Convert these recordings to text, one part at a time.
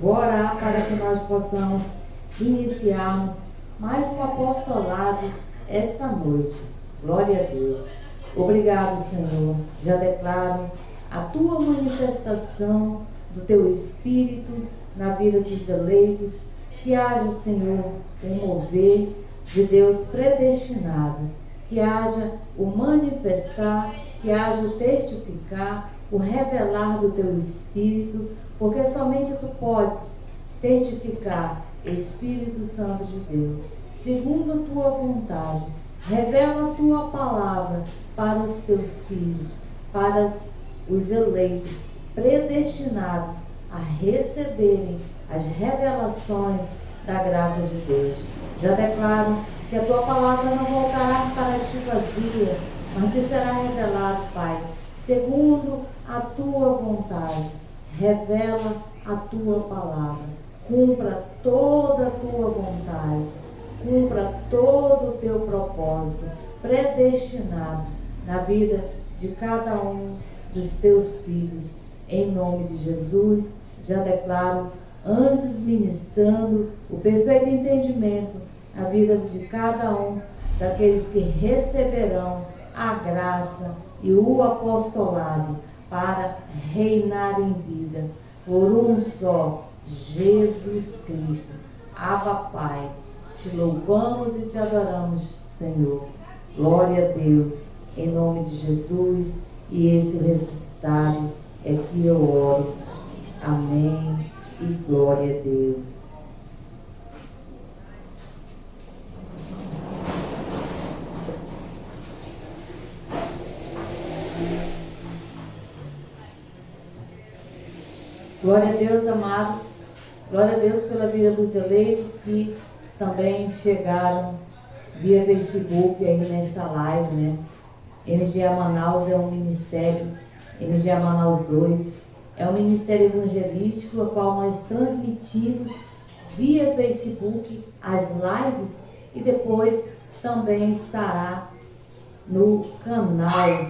Vou orar para que nós possamos iniciarmos mais um apostolado essa noite. Glória a Deus. Obrigado, Senhor. Já declaro a tua manifestação do teu Espírito na vida dos eleitos. Que haja, Senhor, um mover de Deus predestinado. Que haja o manifestar, que haja o testificar, o revelar do teu Espírito, porque somente tu podes testificar, Espírito Santo de Deus, segundo a tua vontade. Revela a tua palavra para os teus filhos, para os eleitos, predestinados a receberem as revelações da graça de Deus. Já declaro que a tua palavra não voltará para ti vazia, mas te será revelado, Pai, segundo a tua vontade. Revela a tua palavra, cumpra toda a tua vontade, cumpra todo o teu propósito predestinado na vida de cada um dos teus filhos. Em nome de Jesus, já declaro anjos ministrando o perfeito entendimento na vida de cada um daqueles que receberão a graça e o apostolado para reinar em vida por um só, Jesus Cristo. Abba, Pai, te louvamos e te adoramos, Senhor. Glória a Deus, em nome de Jesus, e esse ressuscitado é que eu oro. Amém e glória a Deus. Glória a Deus, amados. Glória a Deus pela vida dos eleitos que também chegaram via Facebook aí nesta live, né? MGA Manaus é um ministério, MGA Manaus 2, é um ministério evangelístico, a qual nós transmitimos via Facebook as lives e depois também estará no canal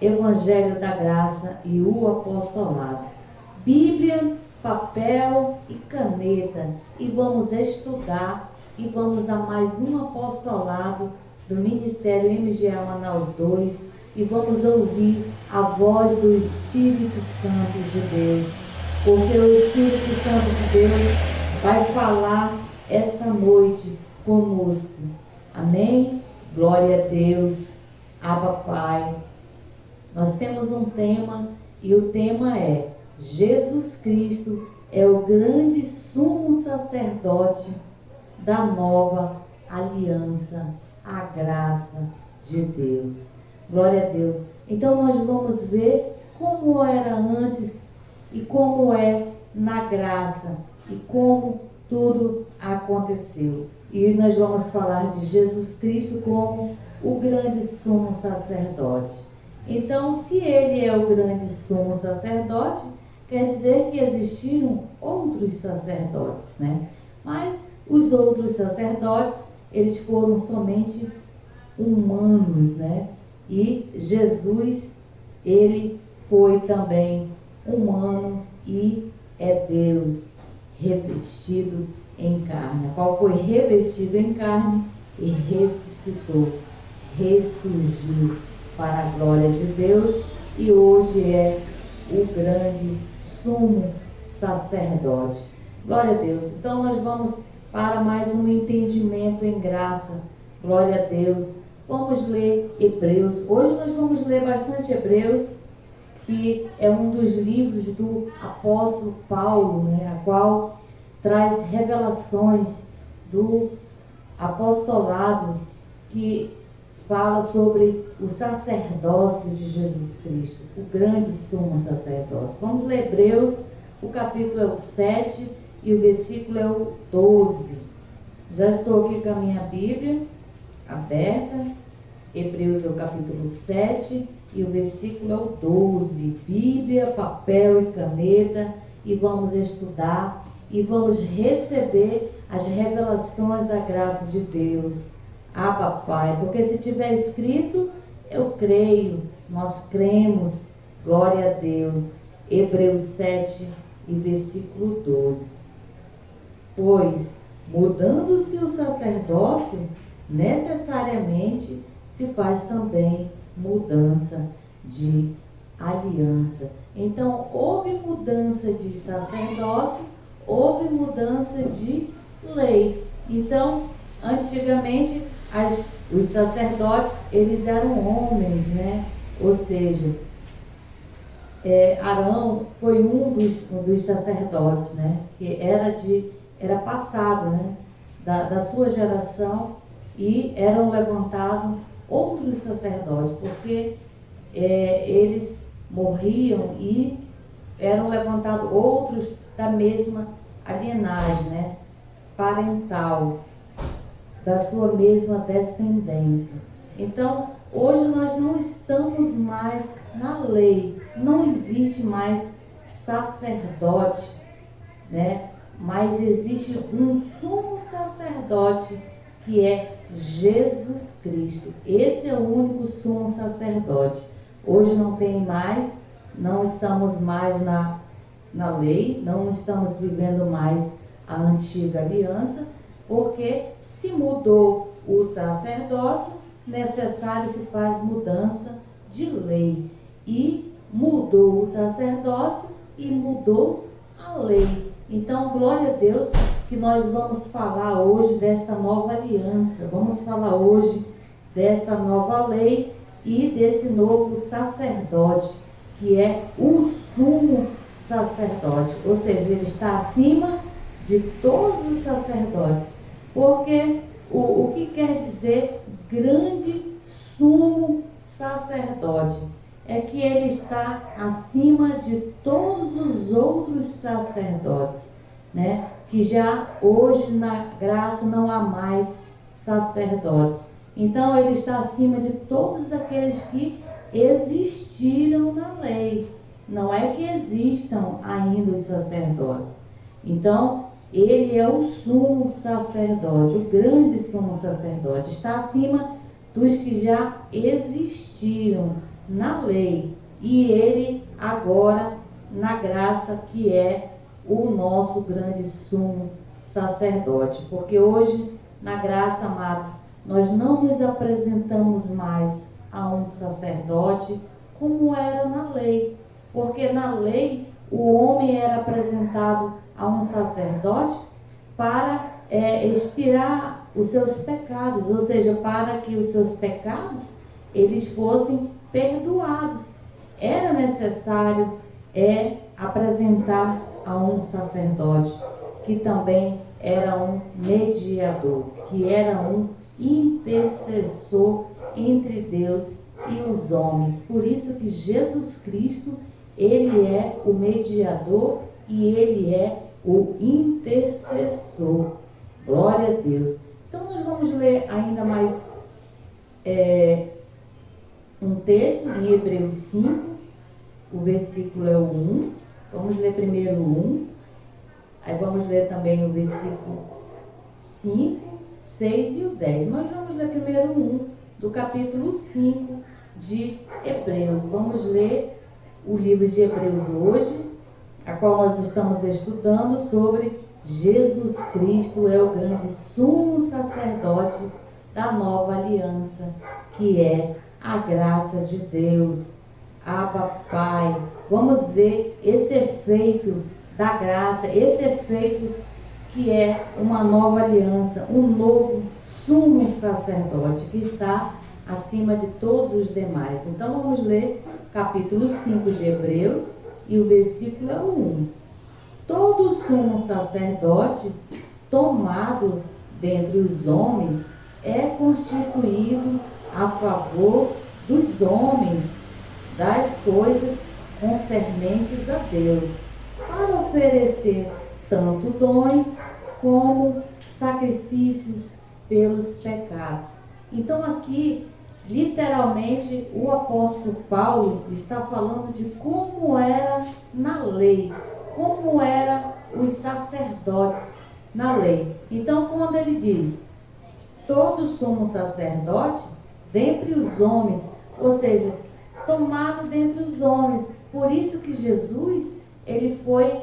Evangelho da Graça e o Apostolado. Bíblia, papel e caneta, e vamos estudar e vamos a mais um apostolado do Ministério MGA Manaus 2 e vamos ouvir a voz do Espírito Santo de Deus, porque o Espírito Santo de Deus vai falar essa noite conosco. Amém? Glória a Deus. Abba, Pai. Nós temos um tema e o tema é: Jesus Cristo é o grande sumo sacerdote da nova aliança, a graça de Deus. Glória a Deus. Então nós vamos ver como era antes e como é na graça e como tudo aconteceu. E nós vamos falar de Jesus Cristo como o grande sumo sacerdote. Então, se ele é o grande sumo sacerdote, quer dizer que existiram outros sacerdotes, né? Mas os outros sacerdotes, eles foram somente humanos, né? E Jesus, ele foi também humano e é Deus revestido em carne, qual foi revestido em carne e ressuscitou, ressurgiu para a glória de Deus e hoje é o grande sumo sacerdote. Glória a Deus. Então nós vamos para mais um entendimento em graça. Glória a Deus. Vamos ler Hebreus. Hoje nós vamos ler bastante Hebreus, que é um dos livros do apóstolo Paulo, né, a qual traz revelações do apostolado que fala sobre o sacerdócio de Jesus Cristo, o grande sumo sacerdócio. Vamos ler Hebreus, o capítulo é o 7 e o versículo é o 12. Já estou aqui com a minha Bíblia aberta. Hebreus é o capítulo 7 e o versículo é o 12. Bíblia, papel e caneta, e vamos estudar e vamos receber as revelações da graça de Deus. Abba, Pai, porque se tiver escrito, eu creio, nós cremos. Glória a Deus. Hebreus 7 e versículo 12. Pois, mudando-se o sacerdócio, necessariamente se faz também mudança de aliança. Então, houve mudança de sacerdócio, houve mudança de lei. Então, antigamente, os sacerdotes, eles eram homens, né? Ou seja, Arão foi um dos sacerdotes, né? Que era passado, né? Da sua geração, e eram levantados outros sacerdotes, porque eles morriam e eram levantados outros da mesma linhagem, né? Parental, da sua mesma descendência. Então, hoje nós não estamos mais na lei, não existe mais sacerdote, né? Mas existe um sumo sacerdote, que é Jesus Cristo. Esse é o único sumo sacerdote. Hoje não tem mais, não estamos mais na lei, não estamos vivendo mais a antiga aliança, porque se mudou o sacerdócio, necessário se faz mudança de lei. E mudou o sacerdócio e mudou a lei. Então, glória a Deus, que nós vamos falar hoje desta nova aliança, vamos falar hoje desta nova lei e desse novo sacerdote, que é o sumo sacerdote, ou seja, ele está acima de todos os sacerdotes. Porque o que quer dizer grande sumo sacerdote? É que ele está acima de todos os outros sacerdotes, né? Que já hoje na graça não há mais sacerdotes. Então ele está acima de todos aqueles que existiram na lei. Não é que existam ainda os sacerdotes. Então, ele é o sumo sacerdote, o grande sumo sacerdote. Está acima dos que já existiram na lei. E ele agora na graça, que é o nosso grande sumo sacerdote. Porque hoje, na graça, amados, nós não nos apresentamos mais a um sacerdote como era na lei. Porque na lei, o homem era apresentado a um sacerdote para expiar os seus pecados, ou seja, para que os seus pecados eles fossem perdoados. Era necessário apresentar a um sacerdote, que também era um mediador, que era um intercessor entre Deus e os homens. Por isso que Jesus Cristo, ele é o mediador e ele é o intercessor. Glória a Deus. Então nós vamos ler ainda mais um texto em Hebreus 5, o versículo é o 1. Vamos ler primeiro o 1, aí vamos ler também o versículo 5, 6 e o 10. Mas vamos ler primeiro o 1 do capítulo 5 de Hebreus. Vamos ler o livro de Hebreus hoje, a qual nós estamos estudando sobre Jesus Cristo, é o grande sumo sacerdote da nova aliança, que é a graça de Deus. Abba, Pai. Vamos ver esse efeito da graça, esse efeito que é uma nova aliança, um novo sumo sacerdote que está acima de todos os demais. Então vamos ler capítulo 5 de Hebreus e o versículo é o 1. Todo sumo sacerdote tomado dentre os homens é constituído a favor dos homens, das coisas concernentes a Deus, para oferecer tanto dons como sacrifícios pelos pecados. Então aqui, literalmente, o apóstolo Paulo está falando de como era na lei, como eram os sacerdotes na lei. Então, quando ele diz, todo sumo sacerdote dentre os homens, ou seja, tomado dentre os homens. Por isso que Jesus, ele foi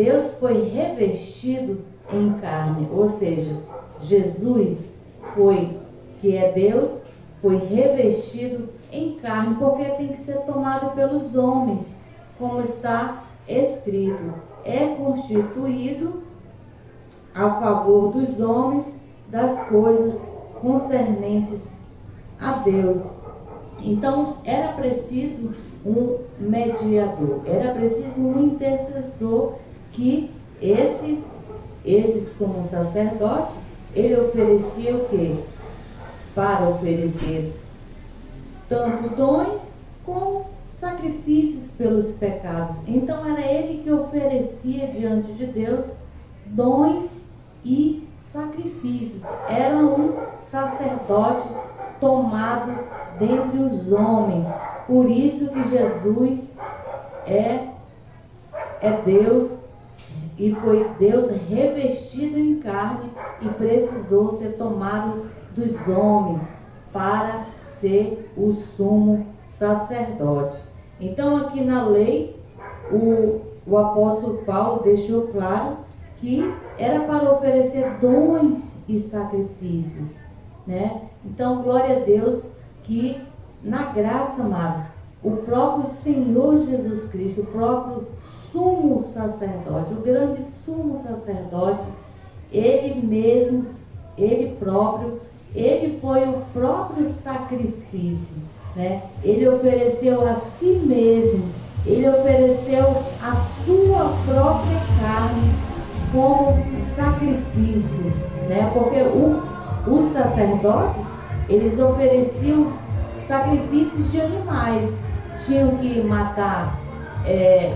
Deus foi revestido em carne, ou seja, Jesus foi, que é Deus, foi revestido em carne, porque tem que ser tomado pelos homens, como está escrito, é constituído a favor dos homens das coisas concernentes a Deus. Então, era preciso um mediador, era preciso um intercessor, que esse sumo sacerdote, ele oferecia o quê? Para oferecer tanto dons como sacrifícios pelos pecados. Então era ele que oferecia diante de Deus dons e sacrifícios. Era um sacerdote tomado dentre os homens. Por isso que Jesus é Deus, e foi Deus revestido em carne e precisou ser tomado dos homens para ser o sumo sacerdote. Então aqui na lei, o apóstolo Paulo deixou claro que era para oferecer dons e sacrifícios, né? Então, glória a Deus que na graça, amados, o próprio Senhor Jesus Cristo, o próprio sumo sacerdote, o grande sumo sacerdote, ele mesmo, ele próprio, ele foi o próprio sacrifício, né? Ele ofereceu a si mesmo, ele ofereceu a sua própria carne como sacrifício, né? Porque os sacerdotes, eles ofereciam sacrifícios de animais, tinham que matar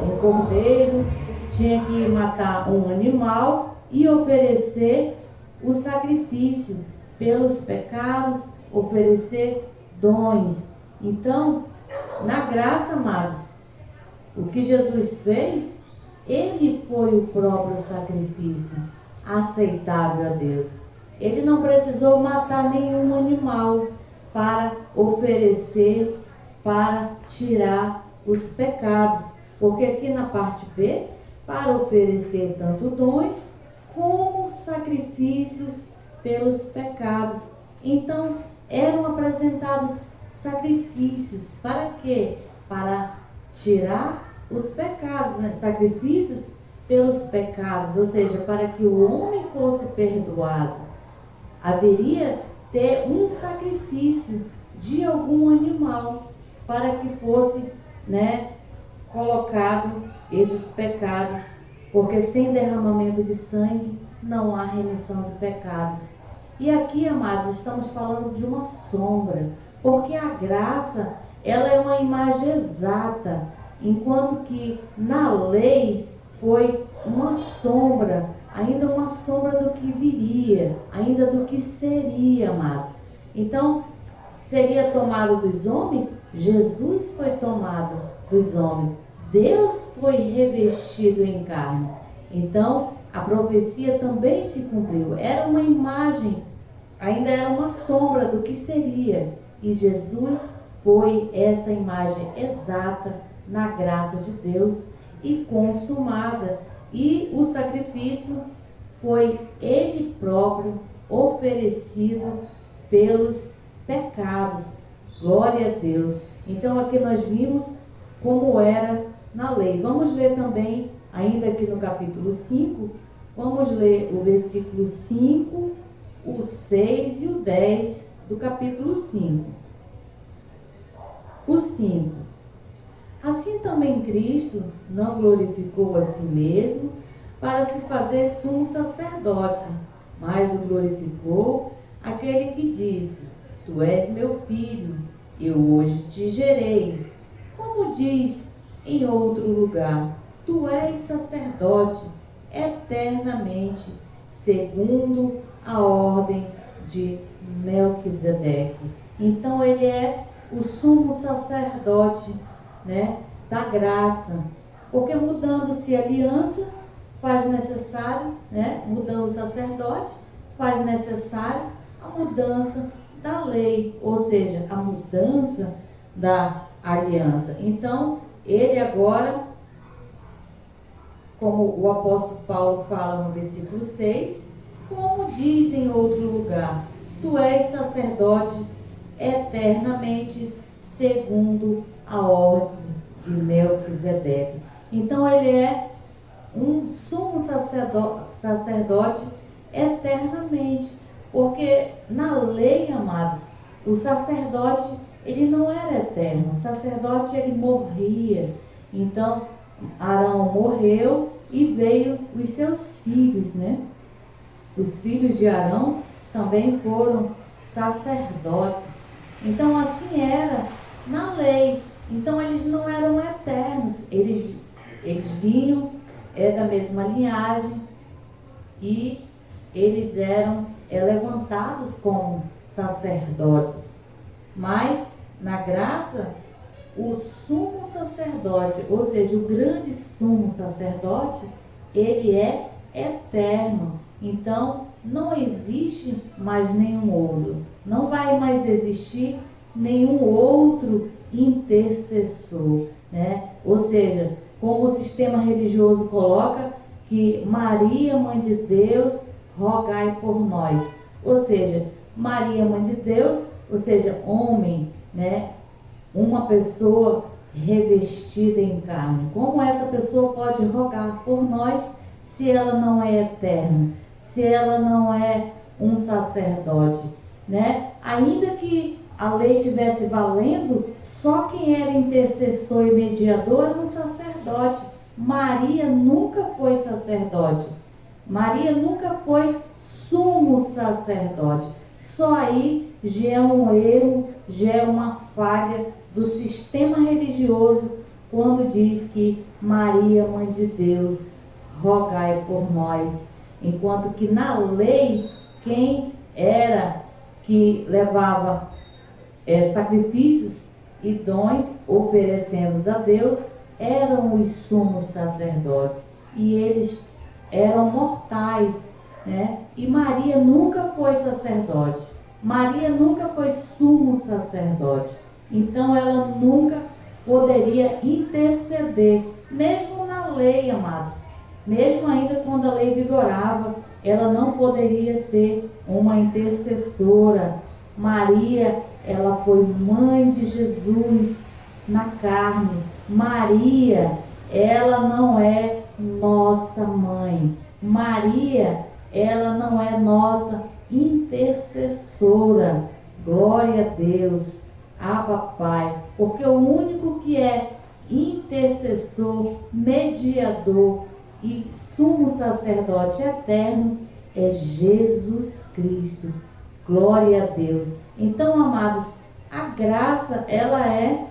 um cordeiro, tinha que matar um animal e oferecer o sacrifício pelos pecados, oferecer dons. Então, na graça, amados, o que Jesus fez, ele foi o próprio sacrifício aceitável a Deus. Ele não precisou matar nenhum animal para oferecer, para tirar os pecados. Porque aqui na parte B, para oferecer tanto dons como sacrifícios pelos pecados. Então, eram apresentados sacrifícios. Para quê? Para tirar os pecados, né? Sacrifícios pelos pecados, ou seja, para que o homem fosse perdoado, haveria ter um sacrifício de algum animal para que fosse, né, colocado esses pecados, porque sem derramamento de sangue não há remissão de pecados. E aqui, amados, estamos falando de uma sombra, porque a graça, ela é uma imagem exata, enquanto que na lei foi uma sombra, ainda uma sombra do que viria, ainda do que seria, amados. Então, seria tomado dos homens? Jesus foi tomado dos homens. Deus foi revestido em carne. Então, a profecia também se cumpriu. Era uma imagem, ainda era uma sombra do que seria. E Jesus foi essa imagem exata na graça de Deus e consumada. E o sacrifício foi ele próprio oferecido pelos pecados. Glória a Deus. Então aqui nós vimos como era na lei. Vamos ler também, ainda aqui no capítulo 5, vamos ler o versículo 5, o 6 e o 10 do capítulo 5. O 5. Assim também Cristo não glorificou a si mesmo para se fazer sumo sacerdote, mas o glorificou aquele que disse: Tu és meu filho, eu hoje te gerei. Como diz em outro lugar: Tu és sacerdote eternamente, segundo a ordem de Melquisedeque. Então ele é o sumo sacerdote, né, da graça, porque mudando-se a aliança, faz necessário, né, mudando o sacerdote, faz necessário a mudança da lei, ou seja, a mudança da aliança. Então, ele agora como o apóstolo Paulo fala no versículo 6, como diz em outro lugar, tu és sacerdote eternamente segundo a ordem de Melquisedeque. Então ele é um sumo sacerdote eternamente, porque na lei, amados, o sacerdote ele não era eterno, o sacerdote ele morria. Então Arão morreu e veio os seus filhos, né? Os filhos de Arão também foram sacerdotes. Então assim era na lei. Então eles não eram eternos, eles vinham da mesma linhagem e eles eram levantados como sacerdotes. Mas na graça, o sumo sacerdote, ou seja, o grande sumo sacerdote, ele é eterno. Então não existe mais nenhum outro, não vai mais existir nenhum outro intercessor, né? Ou seja, como o sistema religioso coloca, que Maria, Mãe de Deus, rogai por nós. Ou seja, Maria, Mãe de Deus, ou seja, homem, né? Uma pessoa revestida em carne. Como essa pessoa pode rogar por nós se ela não é eterna, se ela não é um sacerdote, né? Ainda que a lei tivesse valendo, só quem era intercessor e mediador era um sacerdote. Maria nunca foi sacerdote. Maria nunca foi sumo sacerdote. Só aí já é um erro, já é uma falha do sistema religioso quando diz que Maria, Mãe de Deus, rogai por nós. Enquanto que na lei, quem era que levava sacrifícios e dons oferecendo a Deus eram os sumos sacerdotes. E eles eram mortais, né? E Maria nunca foi sacerdote. Maria nunca foi sumo sacerdote. Então ela nunca poderia interceder, mesmo na lei, amados. Mesmo ainda quando a lei vigorava, ela não poderia ser uma intercessora. Maria, ela foi mãe de Jesus na carne. Maria, ela não é nossa mãe. Maria, ela não é nossa intercessora. Glória a Deus, Abba Pai, porque o único que é intercessor, mediador e sumo sacerdote eterno é Jesus Cristo. Glória a Deus. Então, amados, a graça, ela é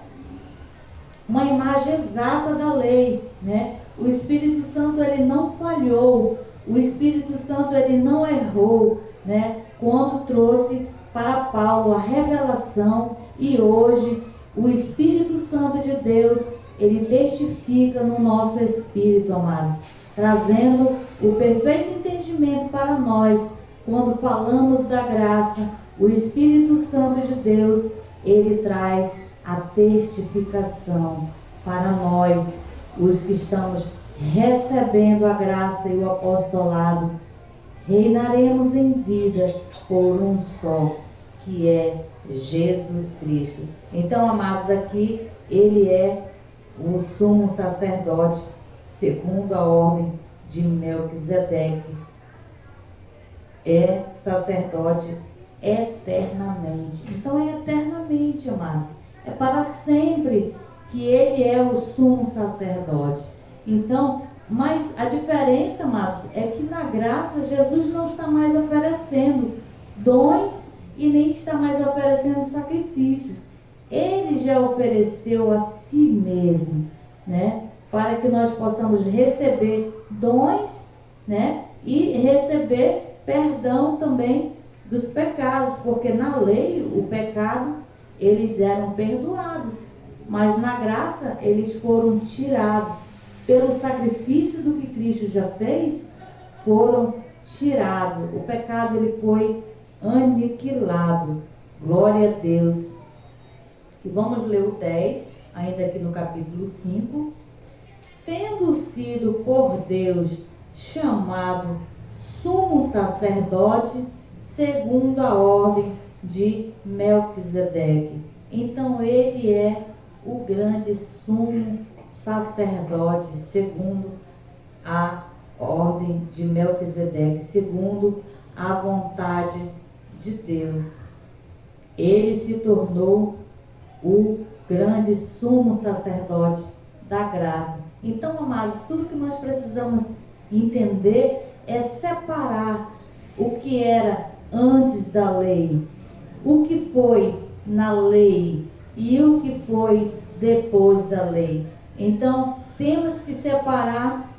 uma imagem exata da lei, né? O Espírito Santo, ele não falhou. O Espírito Santo, ele não errou, né? Quando trouxe para Paulo a revelação, e hoje o Espírito Santo de Deus, ele testifica no nosso espírito, amados, trazendo o perfeito entendimento para nós. Quando falamos da graça, o Espírito Santo de Deus, ele traz a testificação para nós, os que estamos recebendo a graça e o apostolado. Reinaremos em vida por um só, que é Jesus Cristo. Então, amados, aqui ele é o sumo sacerdote segundo a ordem de Melquisedeque. É sacerdote eternamente. Então é eternamente, amados. É para sempre que ele é o sumo sacerdote. Então, mas a diferença, amados, é que na graça Jesus não está mais oferecendo dons e nem está mais oferecendo sacrifícios. Ele já ofereceu a si mesmo, né? Para que nós possamos receber dons, né? E receber perdão também dos pecados, porque na lei o pecado eles eram perdoados, mas na graça eles foram tirados pelo sacrifício do que Cristo já fez, foram tirados. O pecado ele foi aniquilado. Glória a Deus. E vamos ler o 10, ainda aqui no capítulo 5. tendo sido por Deus chamado sumo sacerdote segundo a ordem de Melquisedeque. Então ele é o grande sumo sacerdote segundo a ordem de Melquisedeque, segundo a vontade de Deus. Ele se tornou o grande sumo sacerdote da graça. Então, amados, tudo que nós precisamos entender é separar o que era antes da lei, o que foi na lei e o que foi depois da lei. Então, temos que separar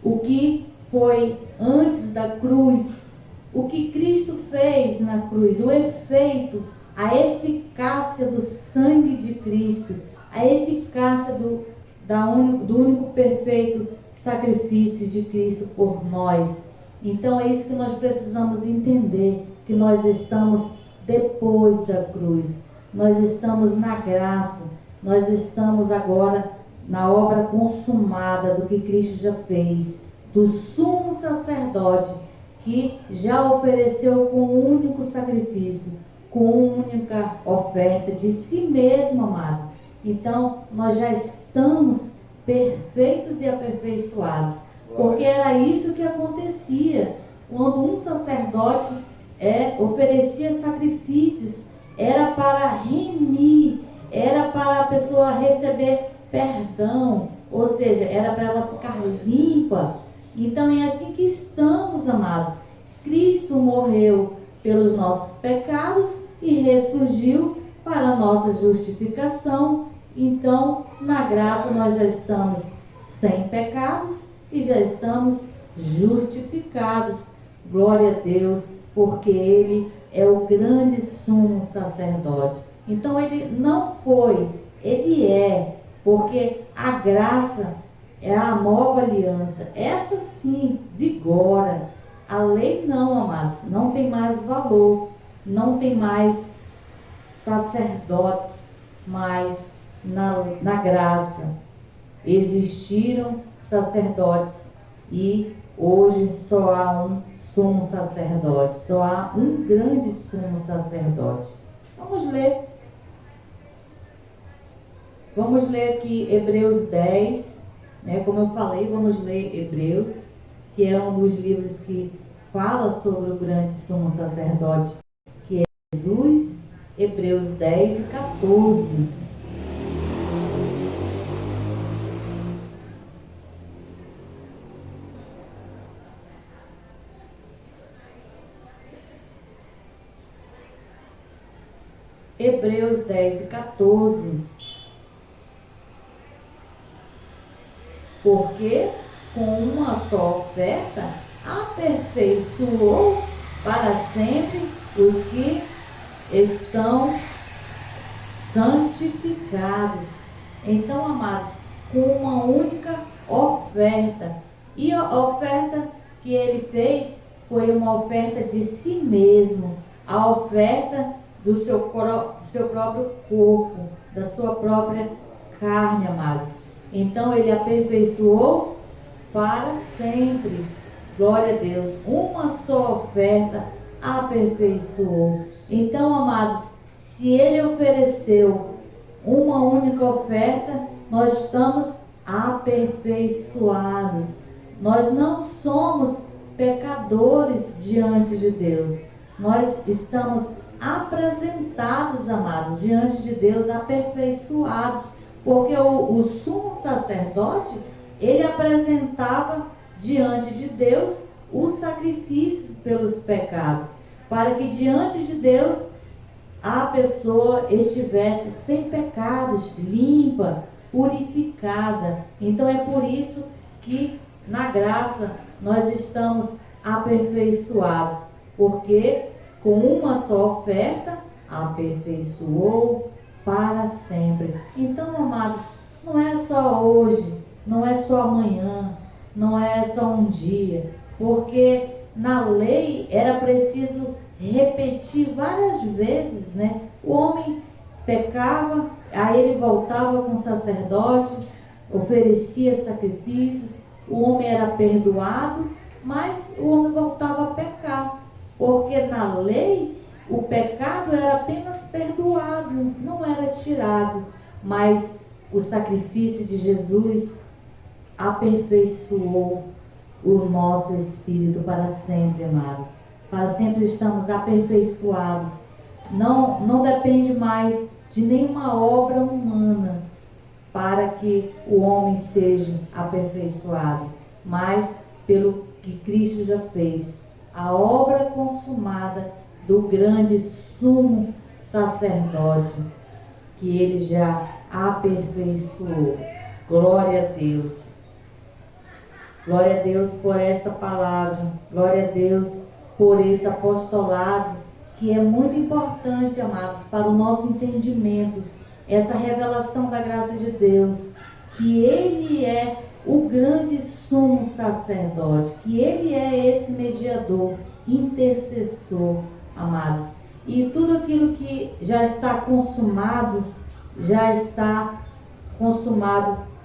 o que foi antes da cruz, o que Cristo fez na cruz, o efeito, a eficácia do sangue de Cristo, a eficácia do único perfeito sacrifício de Cristo por nós. Então é isso que nós precisamos entender, que nós estamos depois da cruz, nós estamos na graça, nós estamos agora na obra consumada do que Cristo já fez, do sumo sacerdote que já ofereceu com um único sacrifício, com uma única oferta de si mesmo, amado. Então nós já estamos perfeitos e aperfeiçoados, porque era isso que acontecia quando um sacerdote oferecia sacrifícios. Era para remir, era para a pessoa receber perdão, ou seja, era para ela ficar limpa. Então é assim que estamos, amados. Cristo morreu pelos nossos pecados e ressurgiu para a nossa justificação. Então, na graça nós já estamos sem pecados e já estamos justificados. Glória a Deus, porque Ele é o grande sumo sacerdote. Então Ele não foi, Ele é, porque a graça é a nova aliança. Essa sim vigora. A lei não, amados, não tem mais valor, não tem mais sacerdotes, mas na graça existiram sacerdotes e hoje só há um sumo sacerdote, só há um grande sumo sacerdote. Vamos ler aqui Hebreus 10, né? Como eu falei, vamos ler Hebreus, que é um dos livros que fala sobre o grande sumo sacerdote, que é Jesus. Hebreus 10 e 14. Hebreus 10 e 14. Porque com uma só oferta aperfeiçoou para sempre os que estão santificados. Então, amados, com uma única oferta. E a oferta que ele fez foi uma oferta de si mesmo, a oferta do seu próprio corpo, da sua própria carne, amados. Então ele aperfeiçoou para sempre. Glória a Deus. Uma só oferta aperfeiçoou. Então, amados, se ele ofereceu uma única oferta, nós estamos aperfeiçoados. Nós não somos pecadores diante de Deus. Nós estamos apresentados, amados, diante de Deus, aperfeiçoados. Porque o sumo sacerdote, ele apresentava diante de Deus os sacrifícios pelos pecados, para que diante de Deus a pessoa estivesse sem pecados, limpa, purificada. Então é por isso que na graça nós estamos aperfeiçoados, porque com uma só oferta aperfeiçoou para sempre. Então, amados, não é só hoje, não é só amanhã, não é só um dia, porque na lei era preciso repetir várias vezes, né? O homem pecava, aí ele voltava com o sacerdote, oferecia sacrifícios, o homem era perdoado, mas o homem voltava a pecar, porque na lei o pecado era apenas perdoado, não era tirado, mas o sacrifício de Jesus aperfeiçoou o nosso espírito para sempre, amados. Para sempre estamos aperfeiçoados. Não depende mais de nenhuma obra humana para que o homem seja aperfeiçoado, mas pelo que Cristo já fez, a obra consumada do grande sumo sacerdote, que ele já aperfeiçoou. Glória a Deus. Glória a Deus por esta palavra. Glória a Deus por esse apostolado, que é muito importante, amados, para o nosso entendimento. Essa revelação da graça de Deus, que Ele é o grande sumo sacerdote, que Ele é esse mediador, intercessor, amados. E tudo aquilo que já está consumado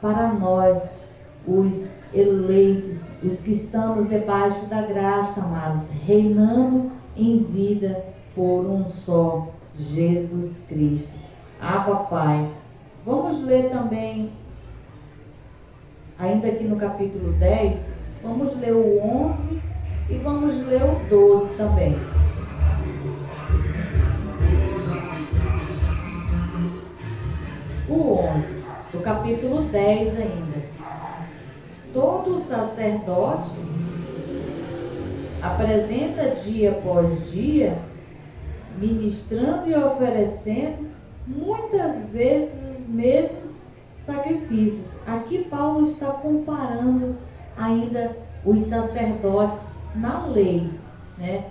para nós, os eleitos, os que estamos debaixo da graça, amados, reinando em vida por um só, Jesus Cristo. Papai. Vamos ler também, ainda aqui no capítulo 10, vamos ler o 11 e vamos ler o 12 também. O 11, do capítulo 10 ainda. Todo sacerdote apresenta dia após dia, ministrando e oferecendo muitas vezes os mesmos sacrifícios. Aqui Paulo está comparando ainda os sacerdotes na lei, né?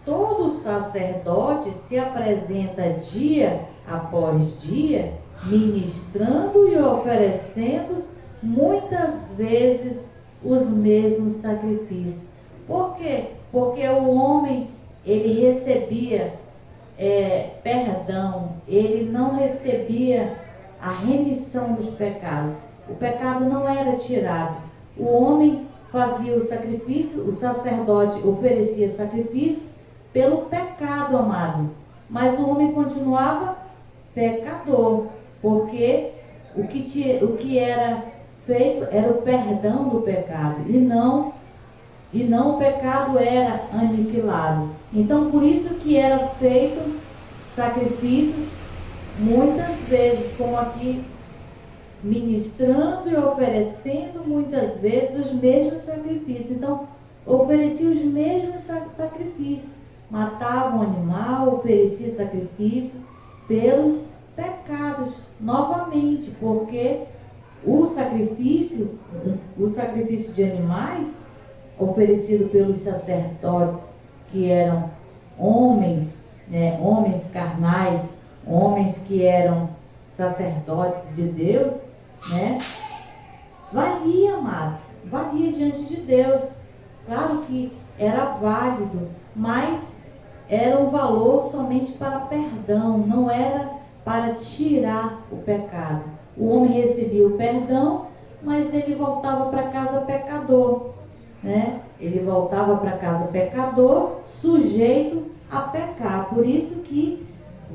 Todo sacerdote se apresenta dia após dia, ministrando e oferecendo muitas vezes os mesmos sacrifícios. Por quê? Porque o homem, ele recebia perdão, ele não recebia a remissão dos pecados. O pecado não era tirado. O homem fazia o sacrifício, o sacerdote oferecia sacrifícios pelo pecado, amado. Mas o homem continuava pecador, porque o que era feito era o perdão do pecado, e não o pecado era aniquilado. Então, por isso que era feito sacrifícios muitas vezes, como aqui, ministrando e oferecendo muitas vezes os mesmos sacrifícios. Então, oferecia os mesmos sacrifícios, matava um animal, oferecia sacrifício pelos pecados novamente, porque o sacrifício de animais oferecido pelos sacerdotes, que eram homens, né, homens carnais, homens que eram sacerdotes de Deus, né, valia, amados, valia diante de Deus. Claro que era válido, mas era um valor somente para perdão, não era para tirar o pecado. O homem recebia o perdão, mas ele voltava para casa pecador, né? Ele voltava para casa pecador, sujeito a pecar. Por isso que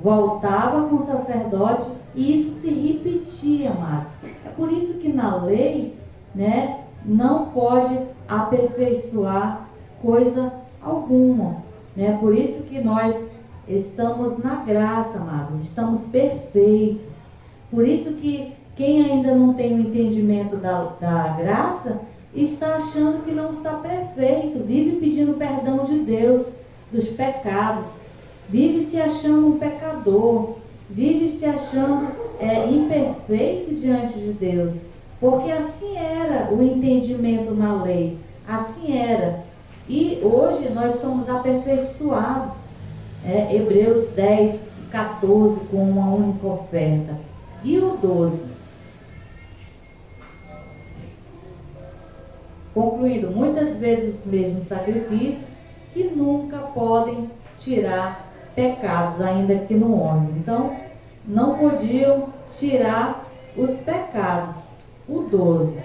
voltava com o sacerdote, e isso se repetia, amados. É por isso que na lei, né, não pode aperfeiçoar coisa alguma, né? Por isso que nós estamos na graça, amados, estamos perfeitos. Por isso que quem ainda não tem o entendimento da graça, está achando que não está perfeito, vive pedindo perdão de Deus dos pecados, vive se achando um pecador, vive se achando imperfeito diante de Deus, porque assim era o entendimento na lei, assim era. E hoje nós somos aperfeiçoados. Hebreus 10, 14, com uma única oferta. E o 12. Concluindo, muitas vezes os mesmos sacrifícios que nunca podem tirar pecados, ainda aqui no 11. Então, não podiam tirar os pecados. o 12.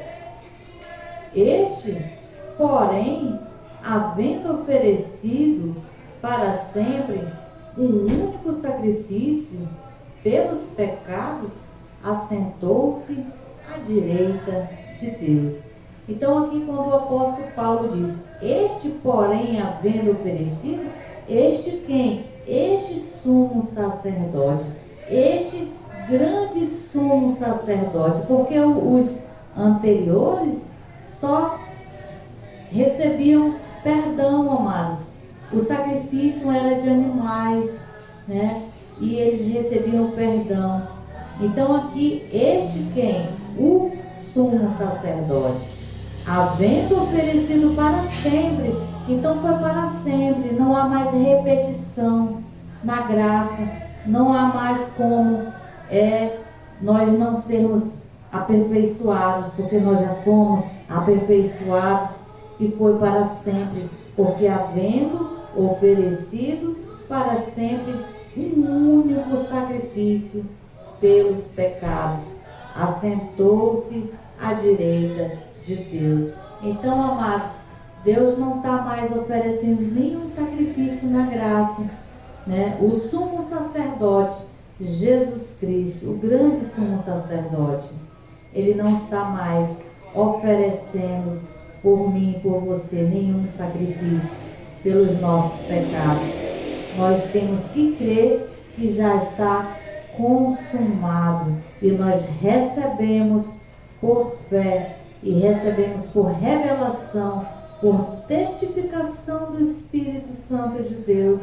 Este, porém, havendo oferecido para sempre um único sacrifício pelos pecados, assentou-se à direita de Deus. Então aqui quando o apóstolo Paulo diz, este porém havendo oferecido, este quem? Este sumo sacerdote, este grande sumo sacerdote, porque os anteriores só recebiam perdão, amados. O sacrifício era de animais, né? E eles recebiam perdão. Então aqui, este quem? O sumo sacerdote, havendo oferecido para sempre. Então foi para sempre, não há mais repetição na graça, não há mais como nós não sermos aperfeiçoados, porque nós já fomos aperfeiçoados e foi para sempre, porque havendo oferecido para sempre um único sacrifício pelos pecados, assentou-se à direita de Deus. Então, amados, Deus não está mais oferecendo nenhum sacrifício na graça, né? O sumo sacerdote, Jesus Cristo, o grande sumo sacerdote, ele não está mais oferecendo por mim e por você nenhum sacrifício pelos nossos pecados. Nós temos que crer que já está consumado e nós recebemos por fé e recebemos por revelação, por testificação do Espírito Santo de Deus,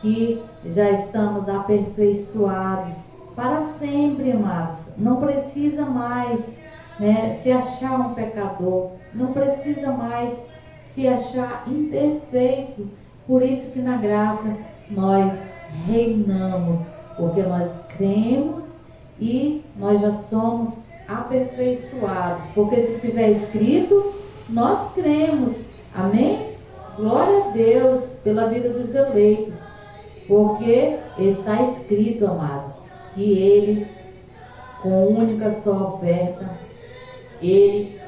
que já estamos aperfeiçoados para sempre, amados. Não precisa mais, né, se achar um pecador, não precisa mais se achar imperfeito. Por isso que na graça nós reinamos, porque nós cremos e nós já somos aperfeiçoados, porque se tiver escrito, nós cremos, amém? Glória a Deus pela vida dos eleitos, porque está escrito, amado, que ele, com única só oferta, ele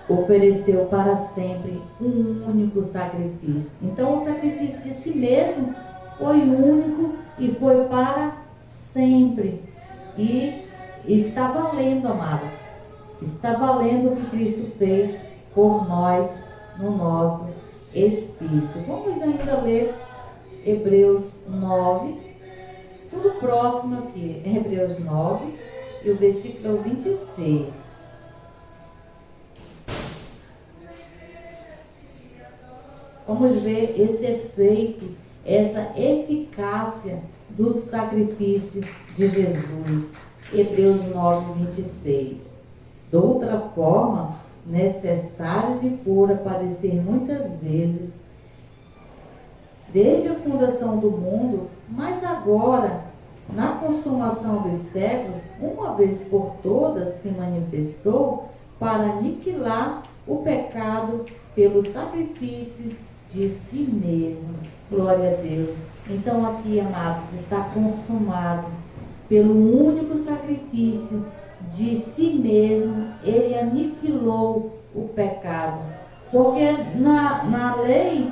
ofereceu para sempre um único sacrifício. Então o sacrifício de si mesmo foi único e foi para sempre. E está valendo, amados. Está valendo o que Cristo fez por nós no nosso espírito. Vamos ainda ler Hebreus 9. Tudo próximo aqui. Hebreus 9 e o versículo 26. Vamos ver esse efeito, essa eficácia do sacrifício de Jesus. Hebreus 9, 26. De outra forma, necessário lhe fora padecer muitas vezes, desde a fundação do mundo, mas agora, na consumação dos séculos, uma vez por todas se manifestou para aniquilar o pecado pelo sacrifício de si mesmo. Glória a Deus. Então aqui, amados, está consumado. Pelo único sacrifício de si mesmo, ele aniquilou o pecado. Porque na lei,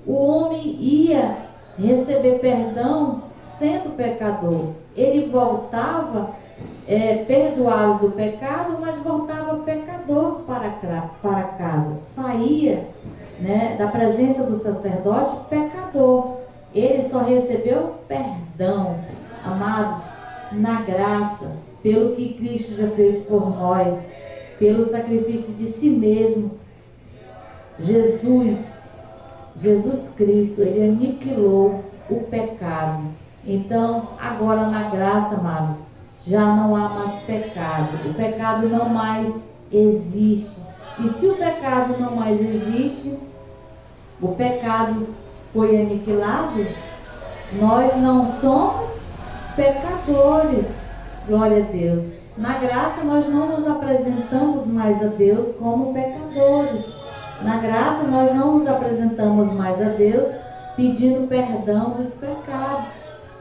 o homem ia receber perdão sendo pecador. Ele voltava perdoado do pecado, mas voltava pecador para casa. Saía, né, da presença do sacerdote pecador. Ele só recebeu perdão, amados, na graça, pelo que Cristo já fez por nós, pelo sacrifício de si mesmo. Jesus Cristo, ele aniquilou o pecado. Então, agora na graça, amados, já não há mais pecado. O pecado não mais existe. E se o pecado não mais existe, o pecado foi aniquilado, nós não somos pecadores. Glória a Deus. Na graça nós não nos apresentamos mais a Deus como pecadores. Na graça nós não nos apresentamos mais a Deus pedindo perdão dos pecados.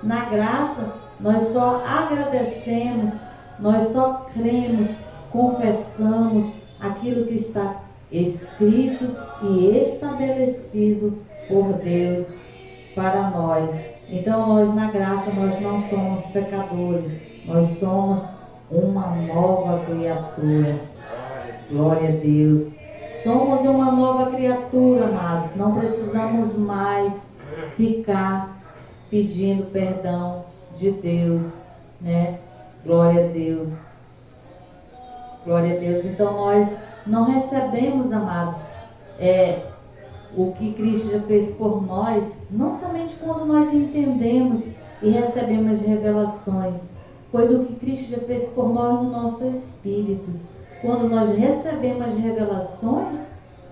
Na graça nós só agradecemos, nós só cremos confessamos aquilo que está escrito e estabelecido por Deus para nós. Então nós na graça, nós não somos pecadores, nós somos uma nova criatura. Glória a Deus. Somos uma nova criatura, amados. Não precisamos mais ficar pedindo perdão de Deus, né? Glória a Deus. Glória a Deus. Então nós não recebemos, amados, o que Cristo já fez por nós, não somente quando nós entendemos e recebemos revelações, foi do que Cristo já fez por nós no nosso espírito. Quando nós recebemos as revelações,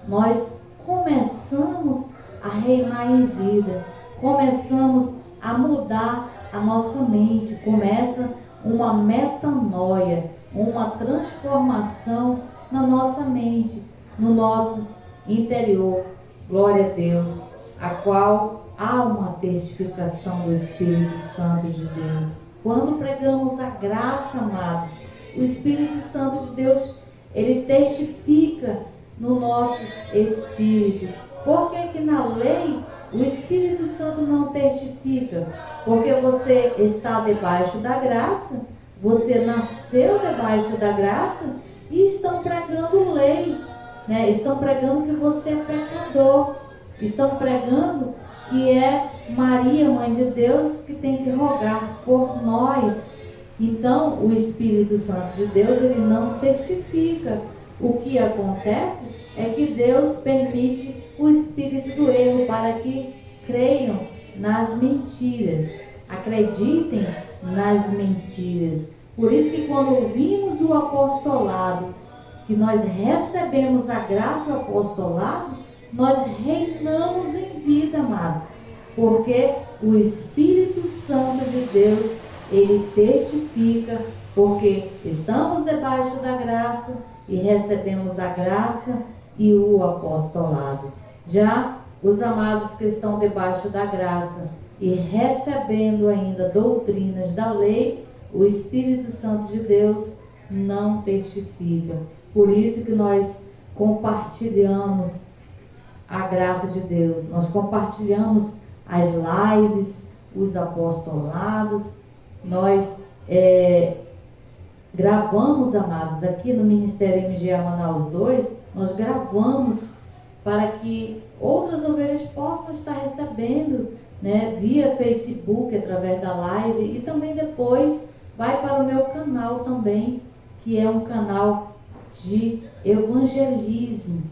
nós começamos a reinar em vida, começamos a mudar a nossa mente, começa uma metanoia, uma transformação na nossa mente, no nosso interior. Glória a Deus, a qual há uma testificação do Espírito Santo de Deus. Quando pregamos a graça, amados, o Espírito Santo de Deus, ele testifica no nosso espírito. Por que que na lei o Espírito Santo não testifica? Porque você está debaixo da graça, você nasceu debaixo da graça e estão pregando lei, né? Estão pregando que você é pecador, estão pregando que é Maria, Mãe de Deus, que tem que rogar por nós. Então, o Espírito Santo de Deus, ele não testifica. O que acontece é que Deus permite o espírito do erro para que creiam nas mentiras, acreditem nas mentiras. Por isso que quando ouvimos o apostolado, que nós recebemos a graça do apostolado, nós reinamos em vida, amados. Porque o Espírito Santo de Deus, ele testifica, porque estamos debaixo da graça e recebemos a graça e o apostolado. Já os amados que estão debaixo da graça e recebendo ainda doutrinas da lei, o Espírito Santo de Deus não testifica. Por isso que nós compartilhamos a graça de Deus, nós compartilhamos as lives, os apostolados, nós gravamos, amados, aqui no Ministério MGA Manaus 2, nós gravamos para que outras ovelhas possam estar recebendo, né, via Facebook, através da live, e também depois vai para o meu canal também, que é um canal de evangelismo.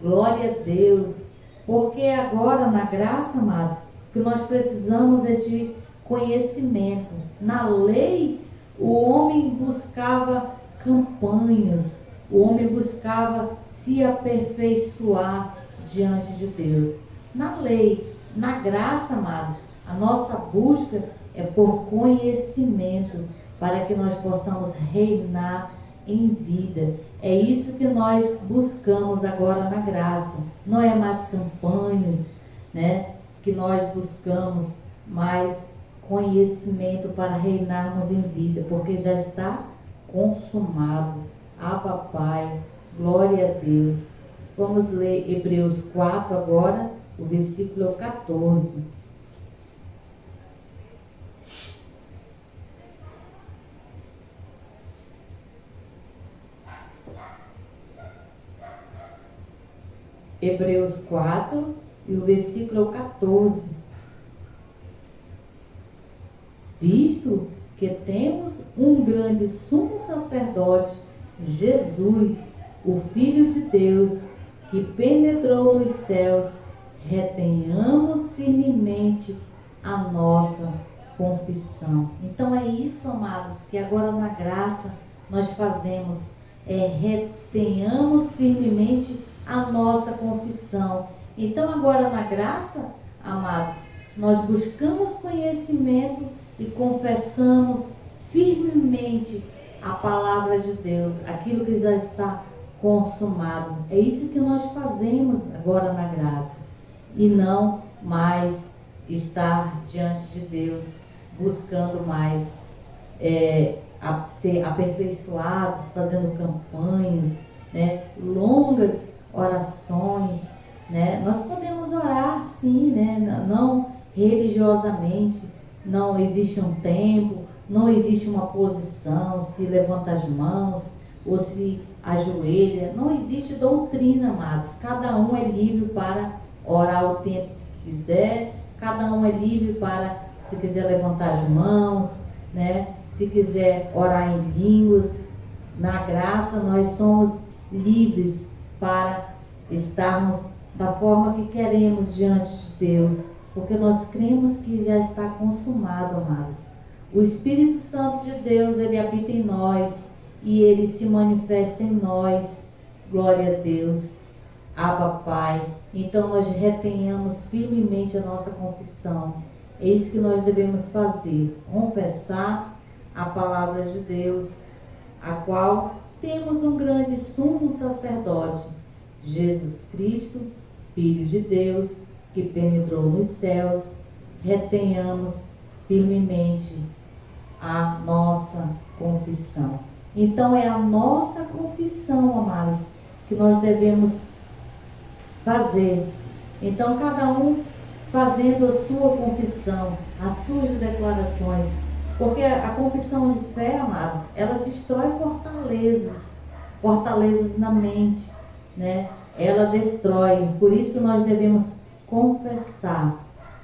Glória a Deus. Porque agora na graça, amados, o que nós precisamos é de conhecimento. Na lei, o homem buscava campanhas, o homem buscava se aperfeiçoar diante de Deus. Na lei, na graça, amados, a nossa busca é por conhecimento, para que nós possamos reinar em vida. É isso que nós buscamos agora na graça. Não é mais campanhas, né, que nós buscamos, mas conhecimento para reinarmos em vida, porque já está consumado. Abba Pai, glória a Deus. Vamos ler Hebreus 4 agora, o versículo 14. Hebreus 4 e o versículo 14. Visto que temos um grande sumo sacerdote, Jesus, o Filho de Deus, que penetrou nos céus, retenhamos firmemente a nossa confissão. Então é isso, amados, que agora na graça nós fazemos, retenhamos firmemente a nossa confissão. Então agora na graça, amados, nós buscamos conhecimento e confessamos firmemente a palavra de Deus, aquilo que já está consumado. É isso que nós fazemos agora na graça, e não mais estar diante de Deus buscando mais a ser aperfeiçoados, fazendo campanhas, né? Longas orações, né? Nós podemos orar sim, né? Não religiosamente, não existe um tempo, não existe uma posição, se levanta as mãos ou se ajoelha, não existe doutrina, amados. Cada um é livre para orar o tempo que quiser, cada um é livre para, se quiser levantar as mãos, né? Se quiser orar em línguas. Na graça nós somos livres para estarmos da forma que queremos diante de Deus, porque nós cremos que já está consumado, amados. O Espírito Santo de Deus, ele habita em nós e ele se manifesta em nós. Glória a Deus. Abba, Pai. Então nós retenhamos firmemente a nossa confissão. É isso que nós devemos fazer, confessar a palavra de Deus, a qual temos um grande sumo sacerdote, Jesus Cristo, Filho de Deus, que penetrou nos céus. Retenhamos firmemente a nossa confissão. Então é a nossa confissão, amados, que nós devemos fazer. Então cada um fazendo a sua confissão, as suas declarações, porque a confissão de fé, amados, ela destrói fortalezas na mente, né? Ela destrói, por isso nós devemos confessar,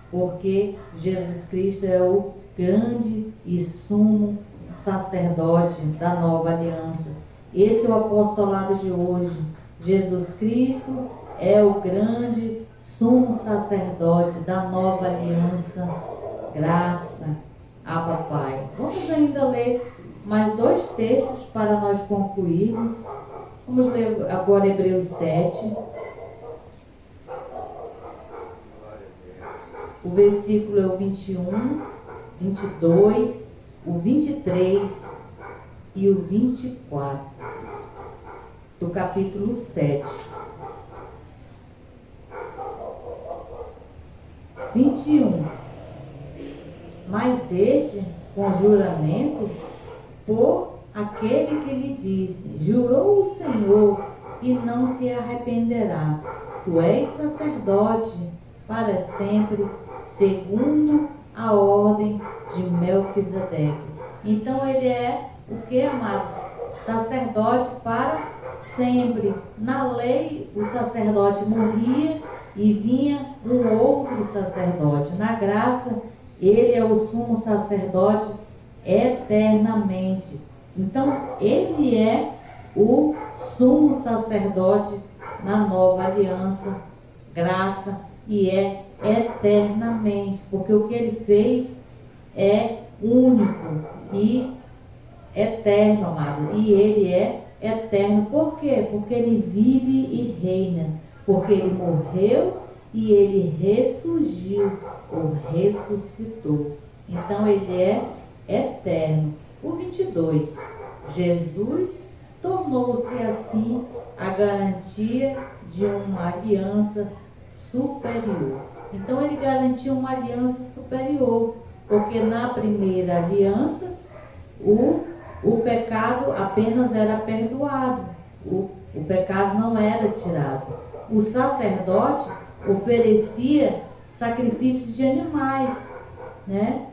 porque Jesus Cristo é o grande e sumo sacerdote da nova aliança. Esse é o apostolado de hoje. Jesus Cristo é o grande sumo sacerdote da nova aliança. Graça a Papai. Vamos ainda ler mais 2 textos para nós concluirmos. Vamos ler agora Hebreus 7. O versículo é o 21, 22, o 23 e o 24 do capítulo 7. 21. Mas este, com juramento, por aquele que lhe disse, jurou o Senhor e não se arrependerá. Tu és sacerdote para sempre, segundo a ordem de Melquisedeque. Então ele é o que, amados? Sacerdote para sempre. Na lei, o sacerdote morria e vinha um outro sacerdote. Na graça, ele é o sumo sacerdote eternamente. Então, ele é o sumo sacerdote na nova aliança, graça, e é eternamente, porque o que ele fez é único e eterno, amado. E ele é eterno. Por quê? Porque ele vive e reina. Porque ele morreu e ele ressurgiu ou ressuscitou. Então ele é eterno. O 22. Jesus tornou-se assim a garantia de uma aliança superior. Então ele garantiu uma aliança superior, porque na primeira aliança o pecado apenas era perdoado, o pecado não era tirado. O sacerdote oferecia sacrifícios de animais, né?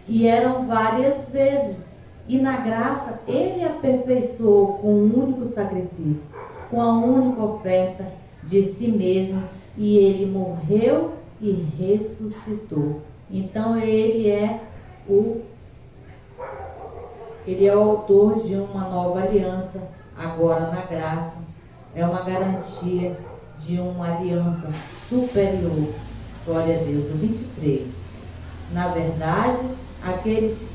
E eram várias vezes. E na graça ele aperfeiçoou com um único sacrifício, com a única oferta de si mesmo, e ele morreu e ressuscitou. Então ele é o autor de uma nova aliança, agora na graça. É uma garantia de uma aliança superior. Glória a Deus. O 23. Na verdade, aqueles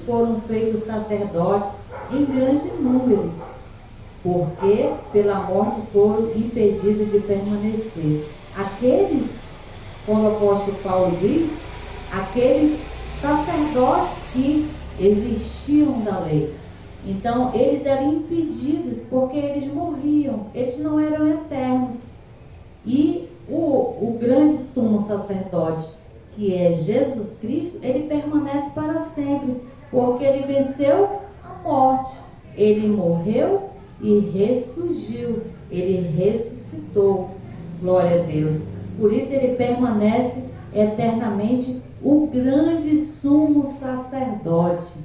foram feitos sacerdotes em grande número, porque pela morte foram impedidos de permanecer. Aqueles, quando o apóstolo Paulo diz, aqueles sacerdotes que existiam da lei. Então, eles eram impedidos porque eles morriam, eles não eram eternos. E o grande sumo sacerdote, que é Jesus Cristo, ele permanece para sempre. porque ele venceu a morte. Ele morreu e ressurgiu. Ele ressuscitou. Glória a Deus. Por isso ele permanece eternamente o grande sumo sacerdote.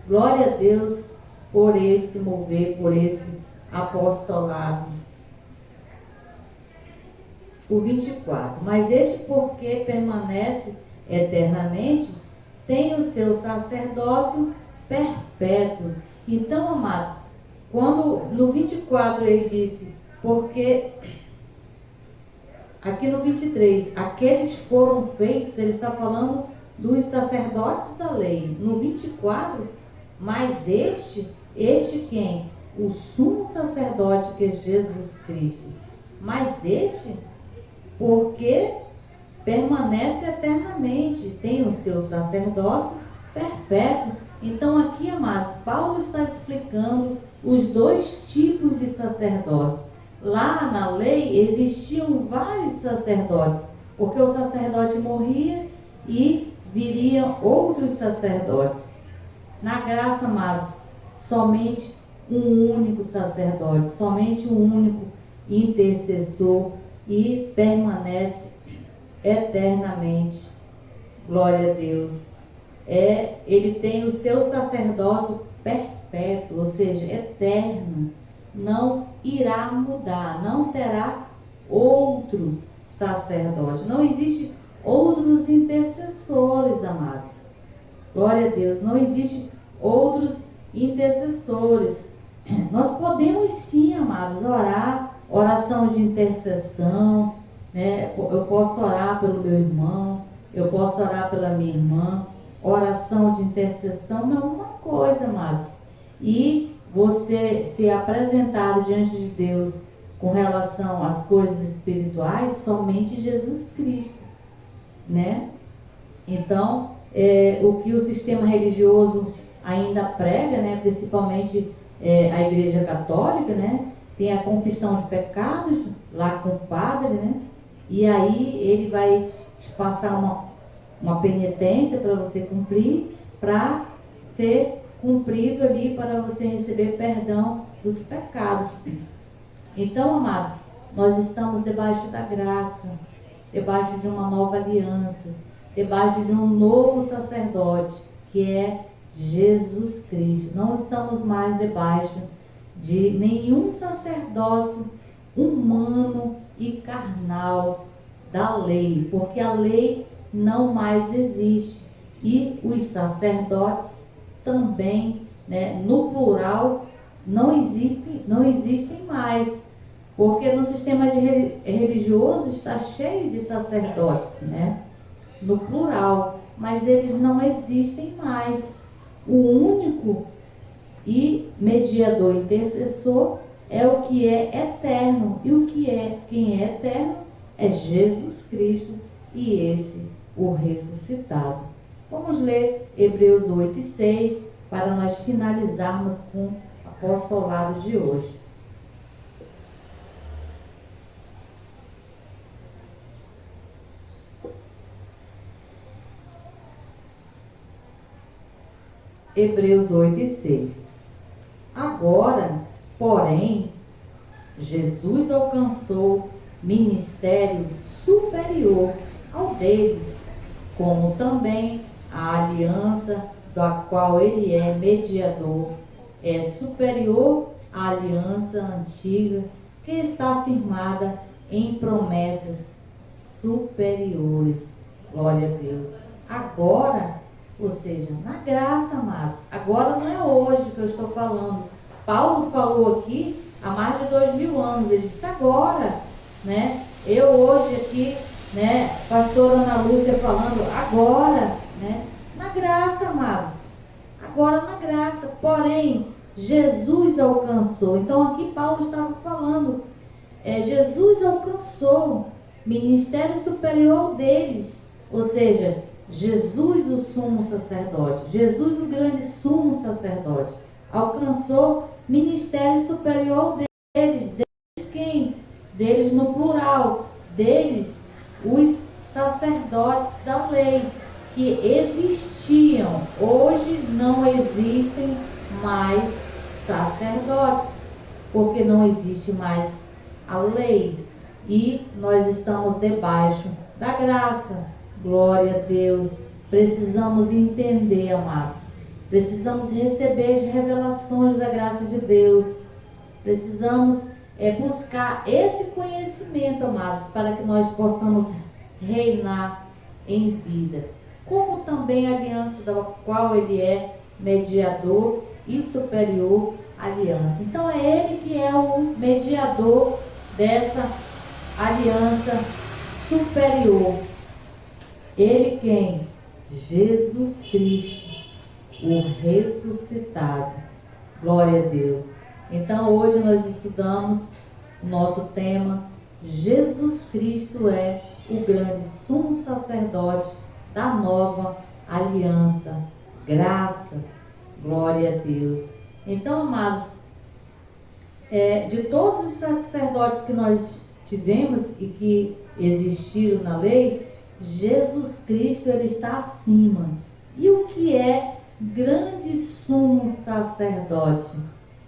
Glória a Deus por esse mover, por esse apostolado. O 24. Mas este, porque permanece eternamente, tem o seu sacerdócio perpétuo. Então, amado, quando no 24 ele disse, porque aqui no 23, aqueles foram feitos, ele está falando dos sacerdotes da lei. No 24, mas este quem? O sumo sacerdote, que é Jesus Cristo. Mas este, porque permanece eternamente, tem o seu sacerdócio perpétuo. Então aqui, amados, Paulo está explicando os dois tipos de sacerdócio. Lá na lei existiam vários sacerdotes, porque o sacerdote morria e viriam outros sacerdotes. Na graça, amados, somente um único sacerdote, somente um único intercessor, e permanece eternamente. Glória a Deus. Ele tem o seu sacerdócio perpétuo, ou seja, eterno. Não irá mudar, não terá outro sacerdote. Não existe outros intercessores, amados. Glória a Deus. Não existe outros intercessores. Nós podemos sim, amados, orar, oração de intercessão, né? Eu posso orar pelo meu irmão, eu posso orar pela minha irmã. Oração de intercessão é uma coisa, amados. E você ser apresentado diante de Deus com relação às coisas espirituais, somente Jesus Cristo, né? Então, o que o sistema religioso ainda prega, né? Principalmente a Igreja Católica, né? Tem a confissão de pecados lá com o padre, né? E aí ele vai te passar uma penitência para você cumprir, para ser cumprido ali, para você receber perdão dos pecados. Então, amados, nós estamos debaixo da graça, debaixo de uma nova aliança, debaixo de um novo sacerdote, que é Jesus Cristo. Não estamos mais debaixo de nenhum sacerdócio humano e carnal da lei, porque a lei não mais existe, e os sacerdotes também, né, no plural, não existem mais, porque no sistema religioso está cheio de sacerdotes, né, no plural, mas eles não existem mais. O único e mediador intercessor é o que é eterno, e quem é eterno é Jesus Cristo, e esse o ressuscitado. Vamos ler Hebreus 8:6 para nós finalizarmos com o apostolado de hoje. Hebreus 8:6. Agora, porém, Jesus alcançou ministério superior ao deles, como também a aliança da qual ele é mediador é superior à aliança antiga, que está firmada em promessas superiores. Glória a Deus. Agora, ou seja, na graça, amados. Agora não é hoje que eu estou falando. Paulo falou aqui há mais de 2000 anos. Ele disse agora, né? Eu hoje aqui, né? Pastora Ana Lúcia falando agora, né? Na graça, amados. Agora na graça. Porém, Jesus alcançou. Então aqui Paulo estava falando. Jesus alcançou ministério superior deles. Ou seja, Jesus, o sumo sacerdote, Jesus, o grande sumo sacerdote, alcançou ministério superior deles. Deles quem? Deles no plural, deles, os sacerdotes da lei, que existiam. Hoje não existem mais sacerdotes, porque não existe mais a lei. E nós estamos debaixo da graça. Glória a Deus. Precisamos entender, amados. Precisamos receber as revelações da graça de Deus. Precisamos buscar esse conhecimento, amados, para que nós possamos reinar em vida. Como também a aliança da qual ele é mediador e superior aliança. Então é ele que é o mediador dessa aliança superior. Ele quem? Jesus Cristo, o ressuscitado. Glória a Deus. Então hoje nós estudamos o nosso tema: Jesus Cristo é o grande sumo sacerdote da nova aliança. Graça, glória a Deus. Então, amados, de todos os sacerdotes que nós tivemos e que existiram na lei, Jesus Cristo ele está acima. E o que é grande sumo sacerdote?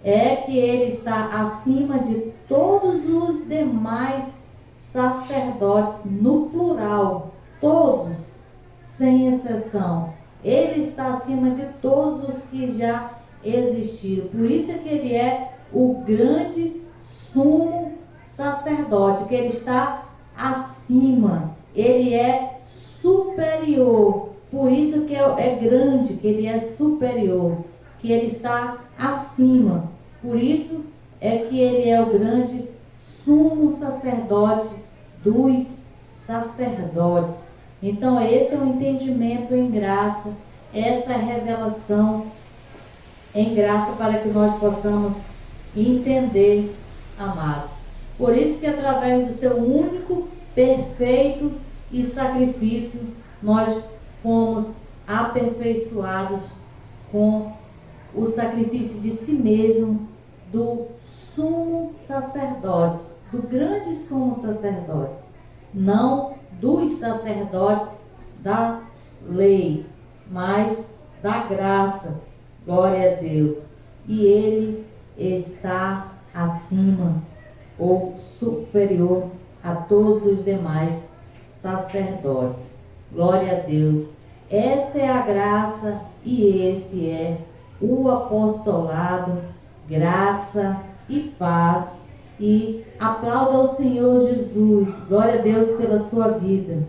É que ele está acima de todos os demais sacerdotes, no plural, todos, sem exceção. Ele está acima de todos os que já existiram. Por isso é que ele é o grande sumo sacerdote, que ele está acima, ele é superior. Por isso que é grande, que ele é superior, que ele está acima. Por isso é que ele é o grande sumo sacerdote dos sacerdotes. Então esse é o entendimento em graça, essa revelação em graça, para que nós possamos entender, amados. Por isso que através do seu único, perfeito e sacrifício, nós fomos aperfeiçoados com o sacrifício de si mesmo, do sumo sacerdote, do grande sumo sacerdote, não dos sacerdotes da lei, mas da graça. Glória a Deus. E ele está acima ou superior a todos os demais sacerdotes. Glória a Deus. Essa é a graça e esse é o apostolado. Graça e paz. E aplauda ao Senhor Jesus. Glória a Deus pela sua vida.